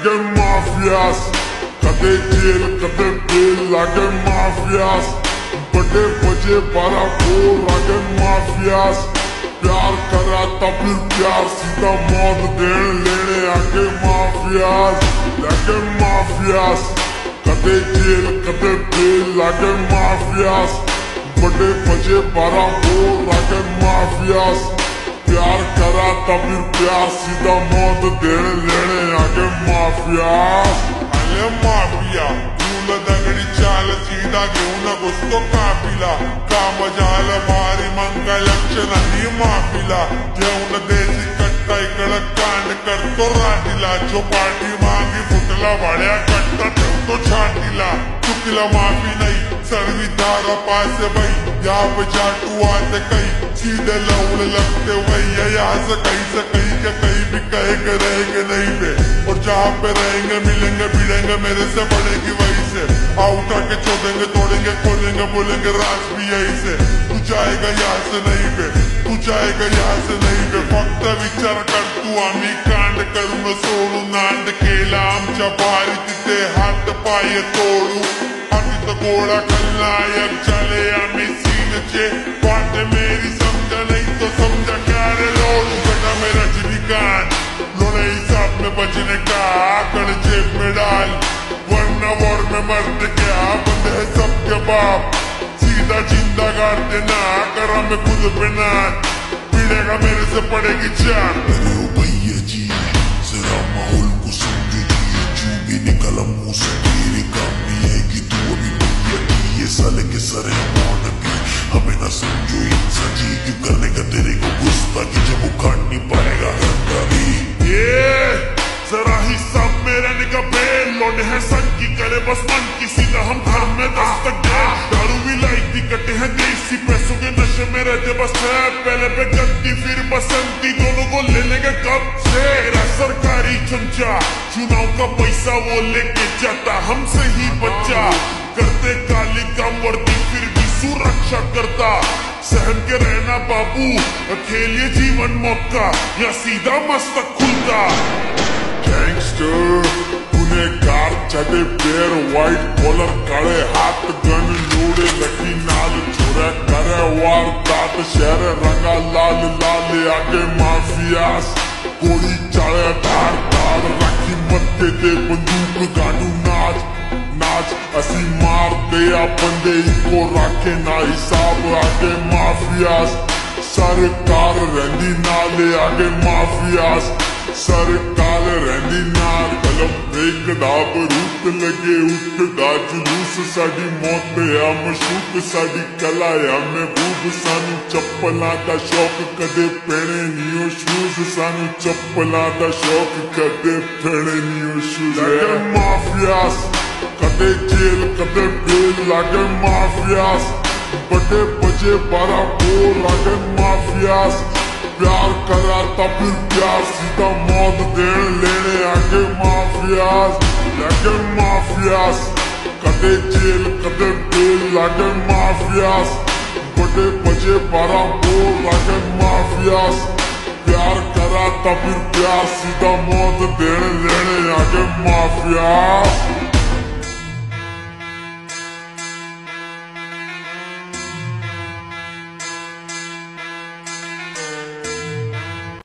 लागे माफियास, कदे जेल कदे बेल लागे माफियास, बड़े बजे 12 को लागे माफियास, प्यार करा था फिर प्यार सीधा मौत देने लेने आगे माफियास, लागे माफियास, कदे जेल कदे बेल लागे माफियास, बड़े बजे 12 को लागे माफियास, प्यार करा था फिर प्यार सीधा मौत देने लेने आगे माफियास. अरे माफिया तुला दगडी चाल सीधा घेऊ नकोस तो कापिला, काम झालं भारी मंग लक्ष नाही माफिला, घेऊन देशी कट्टा इकडं कांड करतो राटीला, जो पाठी मागे फुटला वाड्या कट्टा ठेवतो छातीला, चुकीला माफी नाही सर्वी धारा पास भाई, यहाँ पे जाटू आते कई सीधे लौड़ लगते वही, यहाँ से कहीं के कहीं भी कहेंगे रहेंगे नहीं पे, और जहाँ पे रहेंगे मिलेंगे भिड़ेंगे मेरे से बढ़ेगी वही से, उठा के छोड़ेंगे तोड़ेंगे खोलेंगे बोलेंगे राज भी यही से, तू जाएगा यहाँ से नहीं पे, तू जाएगा यहाँ से नहीं पे, फक्त विचार कर तू आम्ही कांड करून सोडू नांद केला आमच्या भारी तिथे हात पाय तोडू, तिथं गोळा खलनायक चले आम्ही सीनचे वाट मेरी समझा नहीं तो समझा क्या रे लोडू, बेटा मैं रजनीकांत लोड़े हिसाब में बचने का आकड़ जेब में डाल, वरना वॉर में मरते क्या बंद है सबके बाप, सीधा जिंदा गाड़ देना करा मैं खुद पे नाच, पीड़ेगा मेरे से पड़ेगी जान. अरे ओ भैया जी जरा माहौल को समझिए, जो भी निकला मुंह से तेरे काम नहीं आएगी तू अभी भैया की, ये साले के सर है मौन की, हमें ना समझो इंसान जी क्यों करने का तेरे को गुस्सा की, जब वो काट नहीं पाएगा गंदा भी. ये जरा हिसाब मेरा निका बेल लौटे है सन की करे बस मन की, सीधा हम घर में दस्तक दे, दारू भी लाइक दी कटे हैं देसी पैसों के नशे में रहते बस है, पहले पे गद्दी फिर बसंती दोनों को ले लेंगे कब से, सरकारी चमचा चुनाव का पैसा वो लेके जाता हमसे ही बच्चा, करते काली काम वर्दी फिर भी सुरक्षा करता, सहन के रहना बाबू खेलिए जीवन मौका या सीधा मस्तक खुलता. गैंगस्टर गुनेगार चढ़े पैर व्हाइट कॉलर काले हाथ गन लोड़े लकी नाल छोरा करे वारदात, शहर रंगा लाल लाल आगे माफियास, गोली चाले धार धार रखी मत्थे ते बंदूक गाड़ू नाच नाच, असी मार दे आ बंदे इनको रखे ना हिसाब आगे माफियास, सरकार रहंदी नाले आगे माफियास, सरकार रहंदी नाल कलम एक डाब रूप लगे उठदा जुलूस, साडी मौत आ मशूक साडी कला आ महबूब, सानू चप्पलां दा शौक कदे पैणे नहीं शूज, सानू चप्पलां दा शौक कदे पैणे नहीं शूज. लागे माफियास कदे जेल कदे बेल लागे माफियास, बड़े बजे 12 को लागे माफियास, प्यार करा था फिर प्यार सीधा मौत देने लेने आगे माफियास, लागे माफियास, कदे जेल कदे बेल लागे माफियास, बड़े बजे 12 को लागे माफियास, प्यार करा था फिर प्यार सीधा मौत देने लेने आगे माफियास.